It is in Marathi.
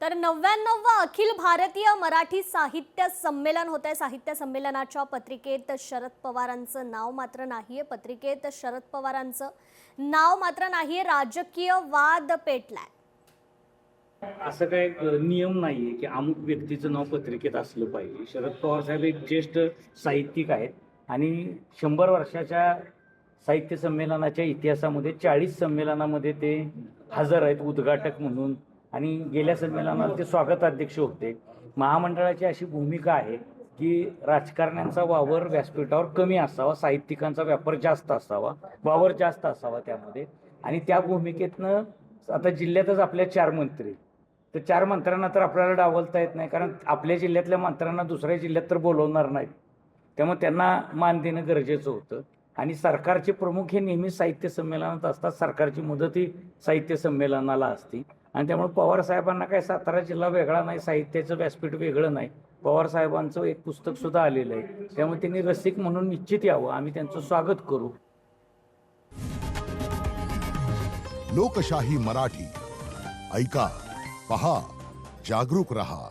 तर 99वा अखिल भारतीय मराठी साहित्य संमेलन होत आहे। साहित्य संमेलनाच्या पत्रिकेत शरद पवारांचं नाव मात्र नाहीये। पत्रिकेत शरद पवारांचं नाव मात्र नाहीये। राजकीय वाद पेटलाय। असं काही नियम नाहीये की अमुक व्यक्तीचं नाव पत्रिकेत असलं पाहिजे। शरद पवार साहेब एक ज्येष्ठ साहित्यिक आहेत आणि 100 वर्षाच्या साहित्य संमेलनाच्या इतिहासामध्ये 40 संमेलनामध्ये ते हजर आहेत उद्घाटक म्हणून आणि गेल्या संमेलनात ते स्वागताध्यक्ष होते। महामंडळाची अशी भूमिका आहे की राजकारण्यांचा वावर व्यासपीठावर कमी असावा, साहित्यिकांचा व्यापार जास्त असावा, वावर जास्त असावा त्यामध्ये। आणि त्या भूमिकेतनं आता जिल्ह्यातच आपल्या 4 मंत्री, तर 4 मंत्र्यांना तर आपल्याला डावलता येत नाही, कारण आपल्या जिल्ह्यातल्या मंत्र्यांना दुसऱ्या जिल्ह्यात तर बोलवणार नाहीत, त्यामुळे त्यांना मान देणं गरजेचं होतं। आणि सरकारचे प्रमुख हे नेहमी साहित्य संमेलनात असतात, सरकारची मदत ही साहित्य संमेलनाला असते आणि त्यामुळे पवार साहेबांना काय सातारा जिल्हा वेगळा नाही, साहित्याचं व्यासपीठ वेगळं नाही। पवार साहेबांचं एक पुस्तक सुद्धा आलेलं आहे, त्यामुळे त्यांनी रसिक म्हणून निश्चित यावं, आम्ही त्यांचं स्वागत करू। लोकशाही मराठी ऐका, पहा, जागरूक रहा।